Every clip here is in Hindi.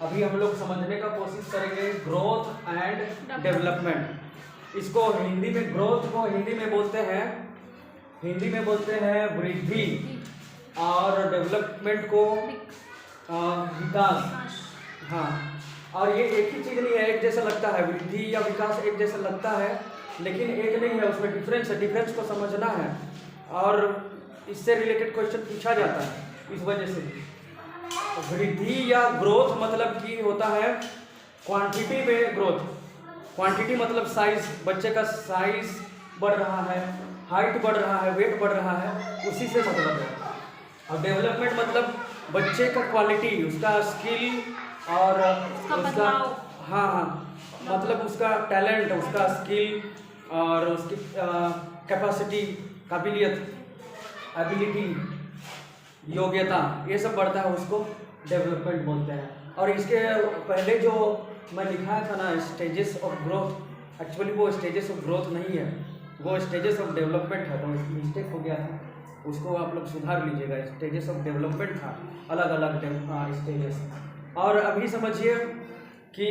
अभी हम लोग समझने का कोशिश करेंगे ग्रोथ एंड डेवलपमेंट। इसको हिंदी में, ग्रोथ को हिंदी में बोलते हैं वृद्धि, और डेवलपमेंट को विकास। हाँ, और ये एक ही चीज़ नहीं है, एक जैसा लगता है, वृद्धि या विकास एक जैसा लगता है लेकिन एक नहीं है, उसमें डिफरेंस है, डिफरेंस को समझना है। और इससे रिलेटेड क्वेश्चन पूछा जाता है। इस वजह से वृद्धि या ग्रोथ मतलब कि होता है क्वांटिटी में ग्रोथ। क्वांटिटी मतलब साइज, बच्चे का साइज बढ़ रहा है, हाइट बढ़ रहा है, वेट बढ़ रहा है, उसी से मतलब है। और डेवलपमेंट मतलब बच्चे का क्वालिटी, उसका स्किल और उसका मतलब उसका टैलेंट, उसका स्किल और उसकी कैपेसिटी, काबिलियत, एबिलिटी, योग्यता, ये सब बढ़ता है, उसको डेवलपमेंट बोलते हैं। और इसके पहले जो मैं लिखा था ना स्टेजेस ऑफ ग्रोथ, एक्चुअली वो स्टेजेस ऑफ ग्रोथ नहीं है, वो स्टेजेस ऑफ डेवलपमेंट है, तो मिस्टेक हो गया था, उसको आप लोग सुधार लीजिएगा। स्टेजेस ऑफ डेवलपमेंट था, अलग अलग स्टेजेस। और अभी समझिए कि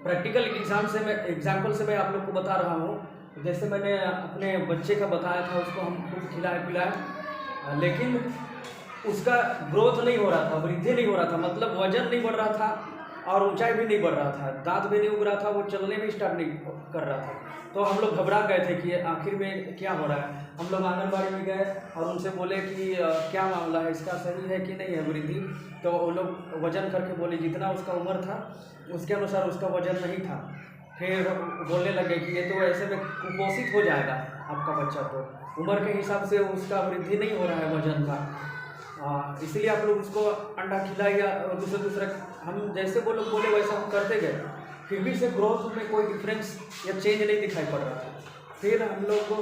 प्रैक्टिकल एग्जाम्पल से मैं आप लोग को बता रहा हूँ। जैसे मैंने अपने बच्चे का बताया था, उसको हम खुद खिलाए पिलाए, लेकिन उसका ग्रोथ नहीं हो रहा था, वृद्धि नहीं हो रहा था, मतलब वजन नहीं बढ़ रहा था और ऊंचाई भी नहीं बढ़ रहा था, दांत भी नहीं उग रहा था, वो चलने भी स्टार्ट नहीं कर रहा था। तो हम लोग घबरा गए थे कि आखिर में क्या हो रहा है। हम लोग आंगनबाड़ी में गए और उनसे बोले कि क्या मामला है, इसका सही है कि नहीं है वृद्धि। तो वो लोग वजन करके बोले जितना उसका उम्र था उसके अनुसार उसका वजन नहीं था। फिर बोलने लगे कि ये तो ऐसे में कुपोषित हो जाएगा आपका बच्चा, तो उम्र के हिसाब से उसका वृद्धि नहीं हो रहा है वजन का। इसलिए आप लोग उसको अंडा खिलाइए और दूसरा हम जैसे वो लोग बोले वैसा हम करते गए, फिर भी से ग्रोथ में कोई डिफरेंस या चेंज नहीं दिखाई पड़ रहा था। फिर हम लोग को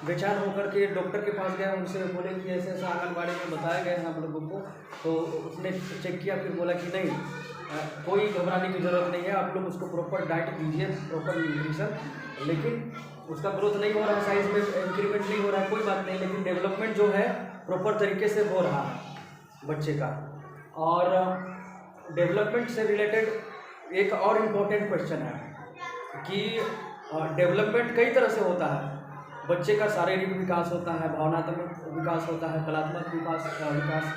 बेचैन होकर के डॉक्टर के पास गए, उनसे बोले कि ऐसे ऐसा आंगनबाड़ी में बताया गया है हम लोगों को। तो उसने चेक किया, फिर बोला कि नहीं, कोई घबराने की ज़रूरत नहीं है, आप लोग उसको प्रॉपर डाइट दीजिए, प्रॉपर न्यूट्रिशन, लेकिन उसका ग्रोथ नहीं हो रहा है, साइज में इंक्रीमेंट नहीं हो रहा है, कोई बात नहीं, लेकिन डेवलपमेंट जो है प्रॉपर तरीके से हो रहा है बच्चे का। और डेवलपमेंट से रिलेटेड एक और इम्पोर्टेंट क्वेश्चन है कि डेवलपमेंट कई तरह से होता है। बच्चे का शारीरिक विकास होता है, भावनात्मक विकास होता है, कलात्मक विकास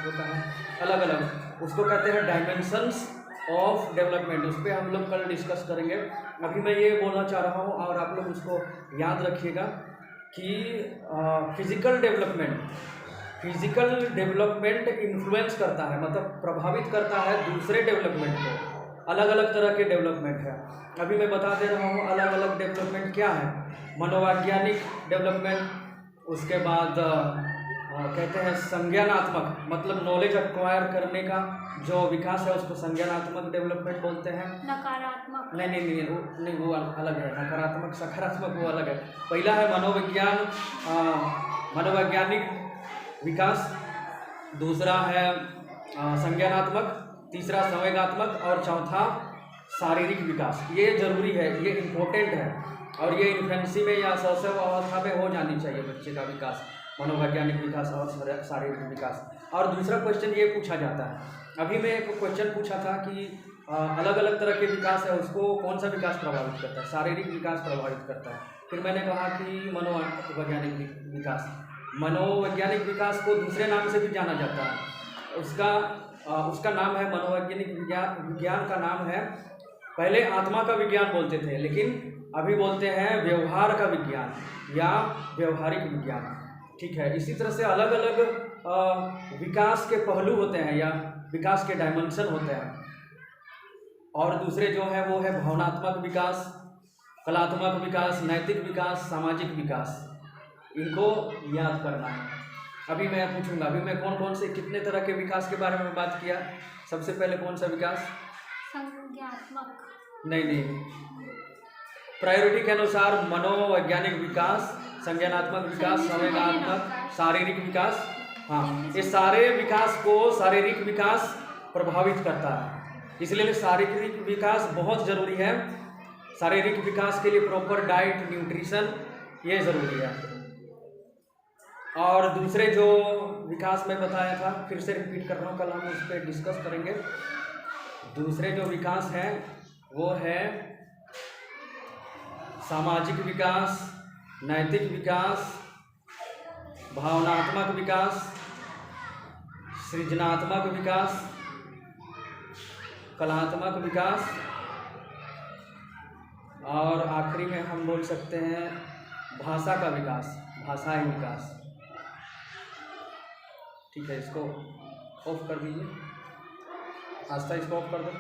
होता है, अलग अलग, उसको कहते हैं डायमेंशंस ऑफ डेवलपमेंट। उस पर हम लोग कल डिस्कस करेंगे। अभी मैं ये बोलना चाह रहा हूँ और आप लोग उसको याद रखिएगा कि फिजिकल डेवलपमेंट इन्फ्लुएंस करता है, मतलब प्रभावित करता है दूसरे डेवलपमेंट को। अलग अलग तरह के डेवलपमेंट है, अभी मैं बता दे रहा हूँ अलग अलग डेवलपमेंट क्या है। मनोवैज्ञानिक डेवलपमेंट, उसके बाद कहते हैं संज्ञानात्मक, मतलब नॉलेज एक्वायर करने का जो विकास है उसको संज्ञानात्मक डेवलपमेंट बोलते हैं। नकारात्मक नहीं, वो अलग है। नकारात्मक सकारात्मक वो अलग है। पहला है मनोवैज्ञानिक विकास, दूसरा है संज्ञानात्मक, तीसरा संवेगात्मक और चौथा शारीरिक विकास। ये जरूरी है, ये इम्पोर्टेंट है, और ये इन्फेंसी में या शैशव अवस्था में हो जानी चाहिए बच्चे का विकास, मनोवैज्ञानिक विकास और शारीरिक विकास। और दूसरा क्वेश्चन ये पूछा जाता है, अभी मैं एक क्वेश्चन पूछा था कि अलग अलग तरह के विकास है, उसको कौन सा विकास प्रभावित करता है, शारीरिक विकास प्रभावित करता है। फिर मैंने कहा कि मनोवैज्ञानिक विकास, मनोवैज्ञानिक विकास को दूसरे नाम से भी जाना जाता है, उसका नाम है मनोवैज्ञानिक विज्ञान का नाम है, पहले आत्मा का विज्ञान बोलते थे, लेकिन अभी बोलते हैं व्यवहार का विज्ञान या व्यवहारिक विज्ञान। ठीक है, इसी तरह से अलग अलग विकास के पहलू होते हैं या विकास के डायमेंशन होते हैं। और दूसरे जो है वो है भावनात्मक विकास, कलात्मक विकास, नैतिक विकास, सामाजिक विकास। इनको याद करना है। अभी मैं पूछूंगा, अभी मैं कौन कौन से कितने तरह के विकास के बारे में बात किया। सबसे पहले कौन सा विकास? संज्ञानात्मक। नहीं, प्रायोरिटी के अनुसार मनोवैज्ञानिक विकास, संज्ञानात्मक विकास, संवेगात्मक, शारीरिक विकास। हाँ, ये सारे विकास को शारीरिक विकास प्रभावित करता है, इसलिए शारीरिक विकास बहुत जरूरी है। शारीरिक विकास के लिए प्रॉपर डाइट, न्यूट्रिशन ये जरूरी है। और दूसरे जो विकास में बताया था, फिर से रिपीट कर रहा हूँ, कल हम उस पर डिस्कस करेंगे। दूसरे जो विकास हैं वो है सामाजिक विकास, नैतिक विकास, भावनात्मक विकास, सृजनात्मक विकास, कलात्मक विकास, और आखिरी में हम बोल सकते हैं भाषा का विकास, भाषाई विकास। ठीक है, इसको ऑफ कर दीजिए, आस्था इसको ऑफ कर दो।